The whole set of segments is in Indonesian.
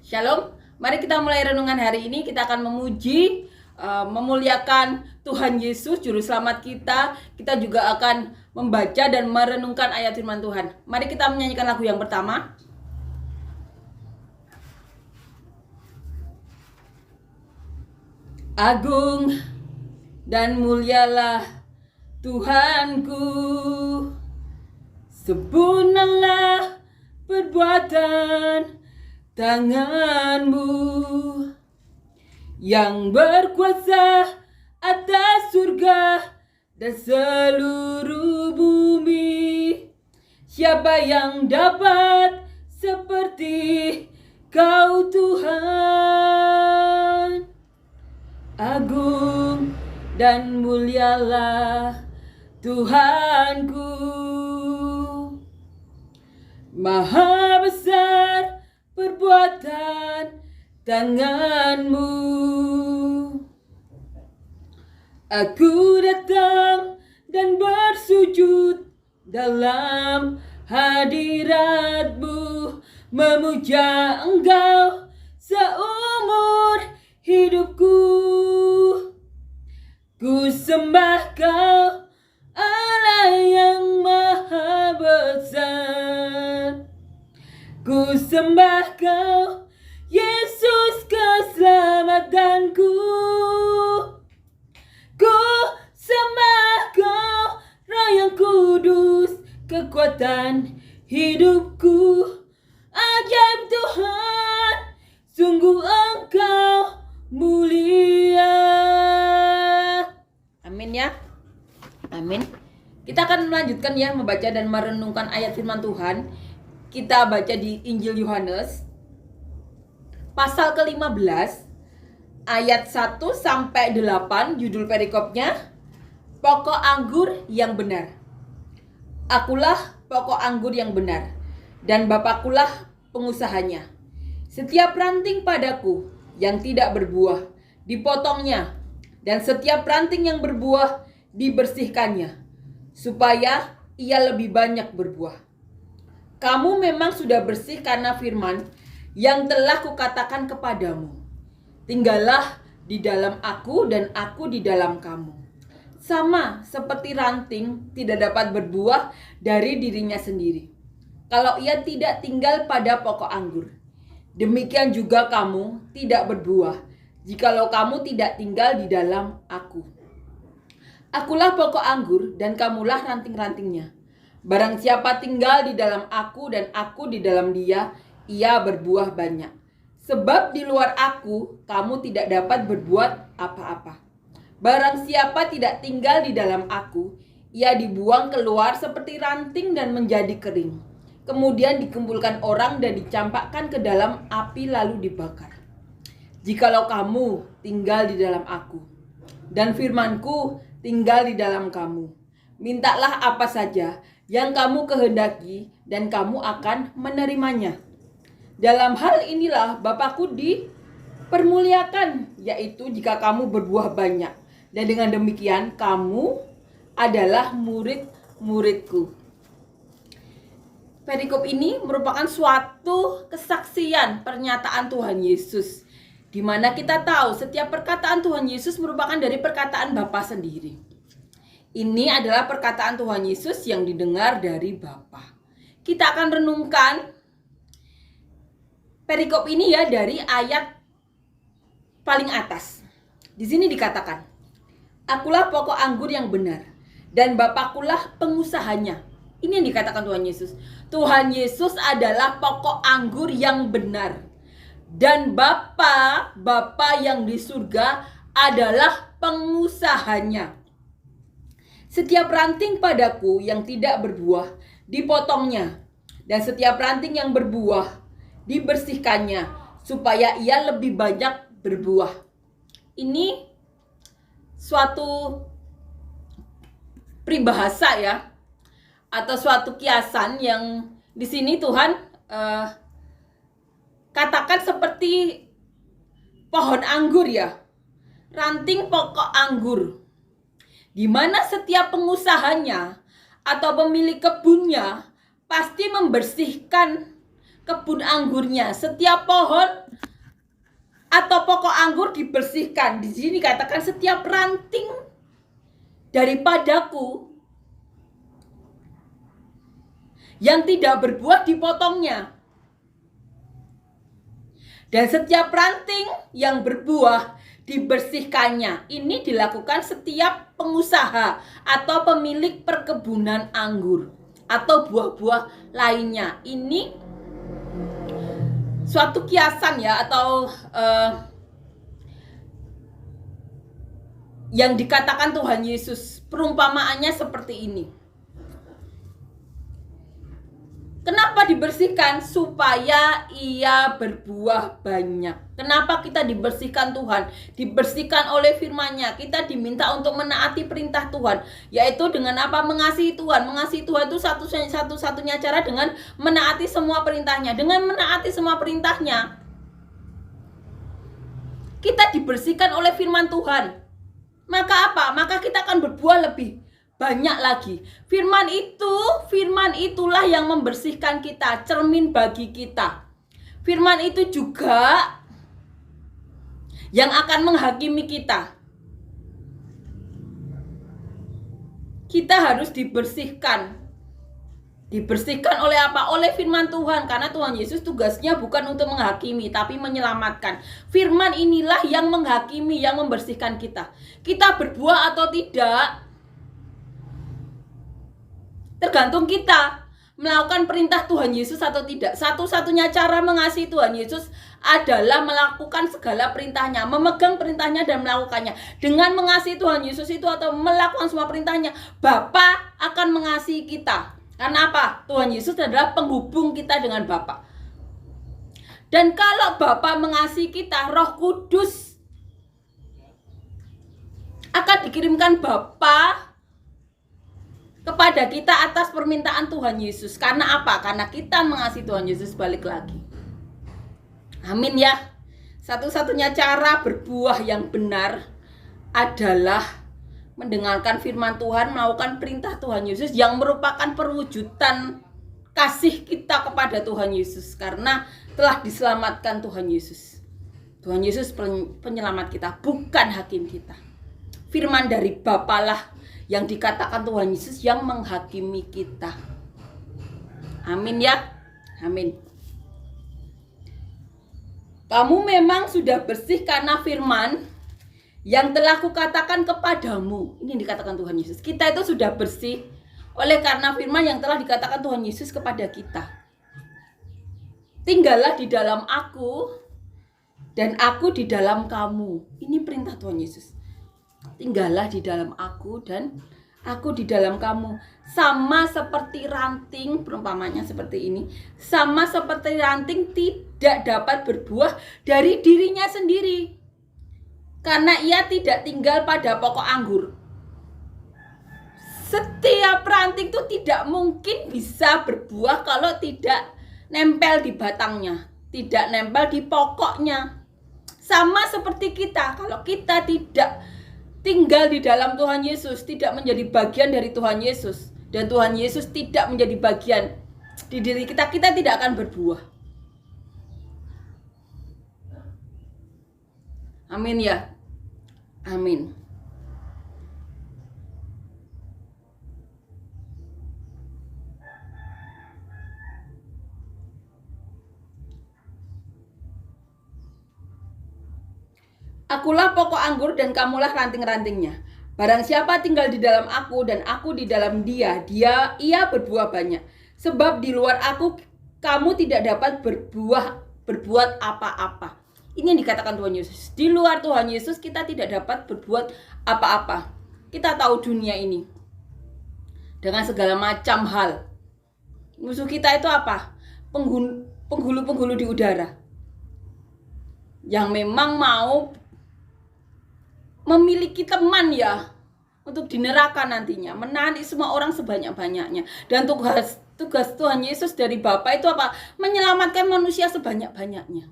Shalom, mari kita mulai renungan hari ini. Kita akan memuji, memuliakan Tuhan Yesus, Juru Selamat kita. Kita juga akan membaca dan merenungkan ayat firman Tuhan. Mari kita menyanyikan lagu yang pertama. Agung dan mulialah Tuhanku, sempurnalah perbuatan tanganmu yang berkuasa atas surga dan seluruh bumi. Siapa yang dapat seperti Kau Tuhan? Agung dan mulialah Tuhanku, maha besar perbuatan tanganmu. Aku datang dan bersujud dalam hadiratmu, memuja Engkau seumur hidupku. Ku sembah Kau, Allah yang maha besar. Ku sembah Kau, Yesus keselamatanku. Ku sembah Kau, Roh yang kudus, kekuatan hidupku. Ajaib Tuhan, sungguh Engkau mulia. Amin ya. Amin. Kita akan melanjutkan ya, membaca dan merenungkan ayat firman Tuhan. Kita baca di Injil Yohanes pasal ke-15 ayat 1 sampai 8. Judul perikopnya Pokok Anggur yang Benar. Akulah pokok anggur yang benar, dan Bapakkulah pengusahanya. Setiap ranting padaku yang tidak berbuah dipotongnya, dan setiap ranting yang berbuah dibersihkannya, supaya ia lebih banyak berbuah. Kamu memang sudah bersih karena firman yang telah kukatakan kepadamu. Tinggallah di dalam aku dan aku di dalam kamu. Sama seperti ranting tidak dapat berbuah dari dirinya sendiri kalau ia tidak tinggal pada pokok anggur. Demikian juga kamu tidak berbuah jikalau kamu tidak tinggal di dalam aku. Akulah pokok anggur dan kamulah ranting-rantingnya. Barang siapa tinggal di dalam aku dan aku di dalam dia, ia berbuah banyak. Sebab di luar aku, kamu tidak dapat berbuat apa-apa. Barang siapa tidak tinggal di dalam aku, ia dibuang keluar seperti ranting dan menjadi kering. Kemudian dikumpulkan orang dan dicampakkan ke dalam api lalu dibakar. Jikalau kamu tinggal di dalam aku, dan firmanku tinggal di dalam kamu, mintalah apa saja yang kamu kehendaki dan kamu akan menerimanya. Dalam hal inilah Bapakku dipermuliakan, yaitu jika kamu berbuah banyak, dan dengan demikian kamu adalah murid-muridku. Perikop ini merupakan suatu kesaksian pernyataan Tuhan Yesus, di mana kita tahu setiap perkataan Tuhan Yesus merupakan dari perkataan Bapa sendiri. Ini adalah perkataan Tuhan Yesus yang didengar dari Bapa. Kita akan renungkan perikop ini ya dari ayat paling atas. Di sini dikatakan, akulah pokok anggur yang benar, dan Bapakkulah pengusahanya. Ini yang dikatakan Tuhan Yesus. Tuhan Yesus adalah pokok anggur yang benar, dan Bapa yang di surga adalah pengusahanya. Setiap ranting padaku yang tidak berbuah dipotongnya, dan setiap ranting yang berbuah dibersihkannya, supaya ia lebih banyak berbuah. Ini suatu peribahasa ya, atau suatu kiasan yang di sini Tuhan katakan seperti pohon anggur ya, ranting pokok anggur, di mana setiap pengusahanya atau pemilik kebunnya pasti membersihkan kebun anggurnya. Setiap pohon atau pokok anggur dibersihkan. Di sini katakan setiap ranting daripadaku yang tidak berbuah dipotongnya. Dan setiap ranting yang berbuah dibersihkannya. Ini dilakukan setiap pengusaha atau pemilik perkebunan anggur atau buah-buah lainnya. Ini suatu kiasan ya, atau yang dikatakan Tuhan Yesus. Perumpamaannya seperti ini. Kenapa dibersihkan? Supaya ia berbuah banyak. Kenapa kita dibersihkan Tuhan? Dibersihkan oleh firman-Nya. Kita diminta untuk menaati perintah Tuhan. Yaitu dengan apa? Mengasihi Tuhan. Mengasihi Tuhan itu satu-satunya cara dengan menaati semua perintah-Nya. Dengan menaati semua perintah-Nya, kita dibersihkan oleh firman Tuhan. Maka apa? Maka kita akan berbuah lebih banyak lagi. Firman itulah yang membersihkan kita, cermin bagi kita. Firman itu juga yang akan menghakimi kita. Kita harus dibersihkan. Dibersihkan oleh apa? Oleh firman Tuhan. Karena Tuhan Yesus tugasnya bukan untuk menghakimi, tapi menyelamatkan. Firman inilah yang menghakimi, yang membersihkan kita. Kita berbuah atau tidak, tergantung kita melakukan perintah Tuhan Yesus atau tidak. Satu-satunya cara mengasihi Tuhan Yesus adalah melakukan segala perintahnya, memegang perintahnya dan melakukannya. Dengan mengasihi Tuhan Yesus itu atau melakukan semua perintahnya, Bapa akan mengasihi kita. Karena apa? Tuhan Yesus adalah penghubung kita dengan Bapa. Dan kalau Bapa mengasihi kita, Roh Kudus akan dikirimkan Bapa kepada kita atas permintaan Tuhan Yesus. Karena apa? Karena kita mengasihi Tuhan Yesus balik lagi. Amin ya. Satu-satunya cara berbuah yang benar adalah mendengarkan firman Tuhan, melakukan perintah Tuhan Yesus yang merupakan perwujudan kasih kita kepada Tuhan Yesus. Karena telah diselamatkan Tuhan Yesus. Tuhan Yesus penyelamat kita, bukan hakim kita. Firman dari Bapa lah yang dikatakan Tuhan Yesus yang menghakimi kita. Amin ya. Amin. Kamu memang sudah bersih karena firman yang telah kukatakan kepadamu. Ini yang dikatakan Tuhan Yesus. Kita itu sudah bersih oleh karena firman yang telah dikatakan Tuhan Yesus kepada kita. Tinggallah di dalam aku dan aku di dalam kamu. Ini perintah Tuhan Yesus. Tinggallah di dalam aku dan aku di dalam kamu. Sama seperti ranting, perumpamannya seperti ini. Sama seperti ranting tidak dapat berbuah dari dirinya sendiri, karena ia tidak tinggal pada pokok anggur. Setiap ranting itu tidak mungkin bisa berbuah kalau tidak nempel di batangnya, tidak nempel di pokoknya. Sama seperti kita, kalau kita tidak tinggal di dalam Tuhan Yesus, tidak menjadi bagian dari Tuhan Yesus, dan Tuhan Yesus tidak menjadi bagian di diri kita, kita tidak akan berbuah. Amin ya. Amin. Akulah pokok anggur dan kamulah ranting-rantingnya. Barang siapa tinggal di dalam aku dan aku di dalam dia, ia berbuah banyak. Sebab di luar aku kamu tidak dapat berbuat apa-apa. Ini yang dikatakan Tuhan Yesus. Di luar Tuhan Yesus kita tidak dapat berbuat apa-apa. Kita tahu dunia ini dengan segala macam hal. Musuh kita itu apa? Penghulu-penghulu di udara yang memang mau memiliki teman ya untuk di neraka nantinya, menahan semua orang sebanyak-banyaknya. Dan tugas Tuhan Yesus dari Bapa itu apa? Menyelamatkan manusia sebanyak-banyaknya.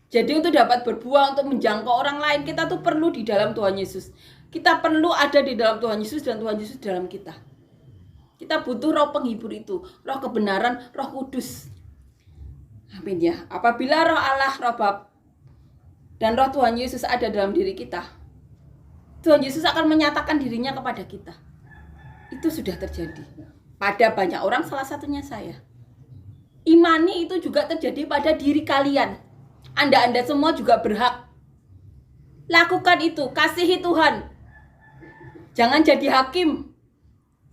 Jadi untuk dapat berbuah, untuk menjangkau orang lain, kita tuh perlu di dalam Tuhan Yesus. Kita perlu ada di dalam Tuhan Yesus dan Tuhan Yesus dalam kita. Kita butuh roh penghibur itu, roh kebenaran, roh kudus. Amin ya. Apabila roh Allah, roh Bapa dan roh Tuhan Yesus ada dalam diri kita, Tuhan Yesus akan menyatakan dirinya kepada kita. Itu sudah terjadi pada banyak orang, salah satunya saya. Imani itu juga terjadi pada diri kalian. Anda semua juga berhak. Lakukan itu, kasihi Tuhan. Jangan jadi hakim.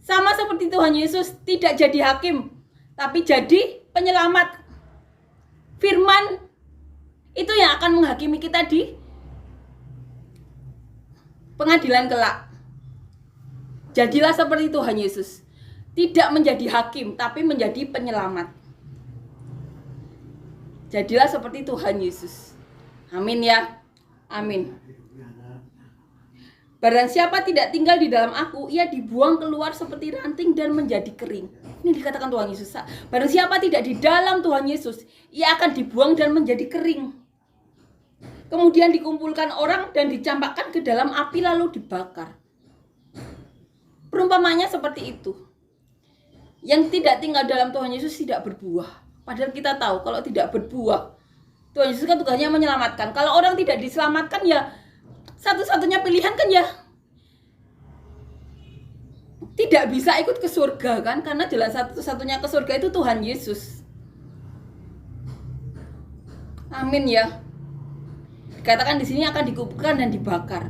Sama seperti Tuhan Yesus tidak jadi hakim, tapi jadi penyelamat. Firman itu yang akan menghakimi kita di pengadilan kelak. Jadilah seperti Tuhan Yesus. Tidak menjadi hakim, tapi menjadi penyelamat. Jadilah seperti Tuhan Yesus. Amin ya. Amin. Barang siapa tidak tinggal di dalam aku, ia dibuang keluar seperti ranting dan menjadi kering. Ini dikatakan Tuhan Yesus. Barang siapa tidak di dalam Tuhan Yesus, ia akan dibuang dan menjadi kering. Kemudian dikumpulkan orang dan dicampakkan ke dalam api lalu dibakar. Perumpamannya seperti itu. Yang tidak tinggal dalam Tuhan Yesus tidak berbuah. Padahal kita tahu kalau tidak berbuah, Tuhan Yesus kan tugasnya menyelamatkan. Kalau orang tidak diselamatkan ya satu-satunya pilihan kan ya tidak bisa ikut ke surga kan, karena jalan satu-satunya ke surga itu Tuhan Yesus. Amin ya. Dikatakan di sini akan dikuburkan dan dibakar.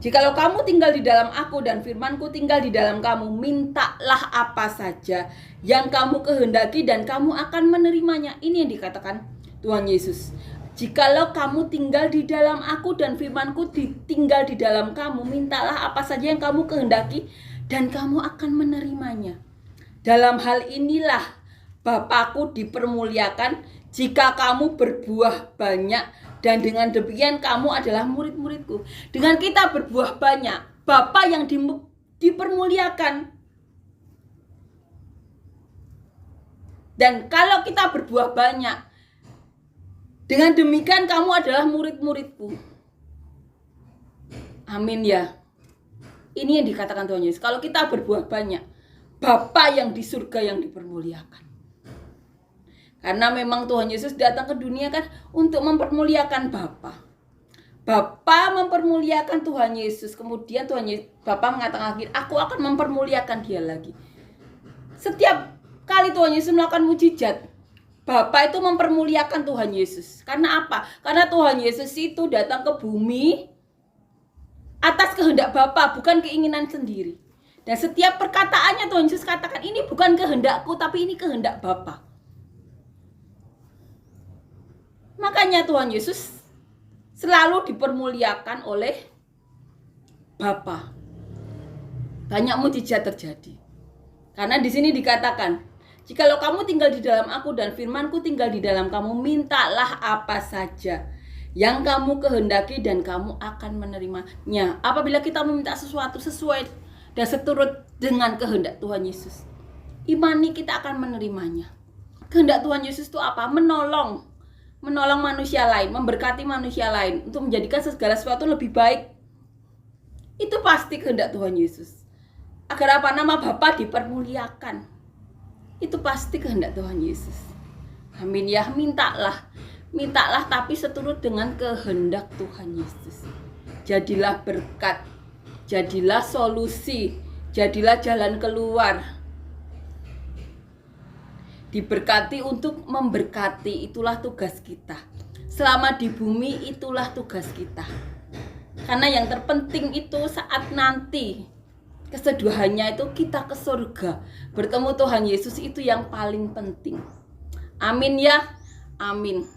Jikalau kamu tinggal di dalam aku dan firmanku tinggal di dalam kamu, mintalah apa saja yang kamu kehendaki dan kamu akan menerimanya. Ini yang dikatakan Tuhan Yesus. Jikalau kamu tinggal di dalam aku dan firmanku tinggal di dalam kamu, mintalah apa saja yang kamu kehendaki dan kamu akan menerimanya. Dalam hal inilah Bapakku dipermuliakan jika kamu berbuah banyak, dan dengan demikian kamu adalah murid-muridku. Dengan kita berbuah banyak, Bapa yang dipermuliakan. Dan kalau kita berbuah banyak, dengan demikian kamu adalah murid-muridku. Amin ya. Ini yang dikatakan Tuhan Yesus. Kalau kita berbuah banyak, Bapa yang di surga yang dipermuliakan. Karena memang Tuhan Yesus datang ke dunia kan untuk mempermuliakan Bapa. Bapa mempermuliakan Tuhan Yesus. Kemudian Bapa mengatakan lagi, aku akan mempermuliakan dia lagi. Setiap kali Tuhan Yesus melakukan mujizat, Bapa itu mempermuliakan Tuhan Yesus. Karena apa? Karena Tuhan Yesus itu datang ke bumi atas kehendak Bapa, bukan keinginan sendiri. Dan setiap perkataannya Tuhan Yesus katakan, ini bukan kehendakku, tapi ini kehendak Bapa. Makanya Tuhan Yesus selalu dipermuliakan oleh Bapa. Banyak mujizat terjadi. Karena di sini dikatakan, jikalau kamu tinggal di dalam aku dan firmanku tinggal di dalam kamu, mintalah apa saja yang kamu kehendaki dan kamu akan menerimanya. Apabila kita meminta sesuatu sesuai dan seturut dengan kehendak Tuhan Yesus, imani kita akan menerimanya. Kehendak Tuhan Yesus itu apa? Menolong manusia lain, memberkati manusia lain, untuk menjadikan segala sesuatu lebih baik. Itu pasti kehendak Tuhan Yesus. Agar apa? Nama Bapa dipermuliakan. Itu pasti kehendak Tuhan Yesus. Amin ya. Mintalah tapi seturut dengan kehendak Tuhan Yesus. Jadilah berkat, jadilah solusi, jadilah jalan keluar. Diberkati untuk memberkati, itulah tugas kita. Selama di bumi itulah tugas kita. Karena yang terpenting itu saat nanti keseduhannya itu kita ke surga, bertemu Tuhan Yesus, itu yang paling penting. Amin ya. Amin.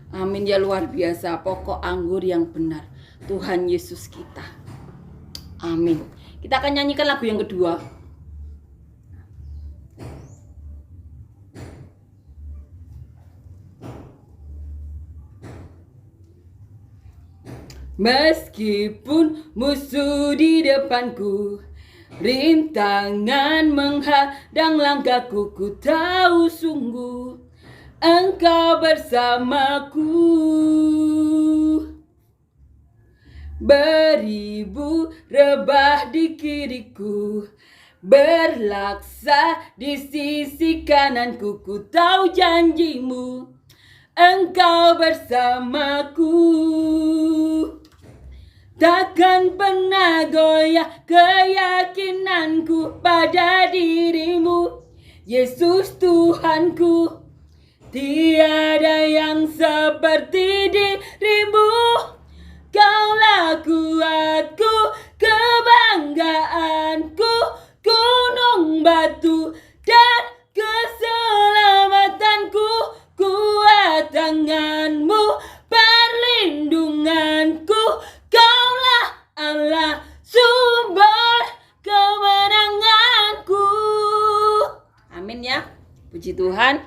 Amin ya, luar biasa. Pokok anggur yang benar, Tuhan Yesus kita. Amin. Kita akan nyanyikan lagu yang kedua. Meskipun musuh di depanku, rintangan menghadang langkahku, ku tahu sungguh Engkau bersamaku. beribu rebah di kiriku, berlaksa di sisi kananku. Ku tahu janjimu, Engkau bersamaku. Takkan pernah goyah keyakinanku pada dirimu, Yesus Tuhanku. Tiada yang seperti dirimu. Kaulah kuatku, kebanggaanku, gunung batu dan keselamatanku. Kuat tanganmu, perlindunganku. Kaulah Allah, sumber kemenanganku. Amin ya. Puji Tuhan.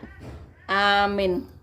Amin.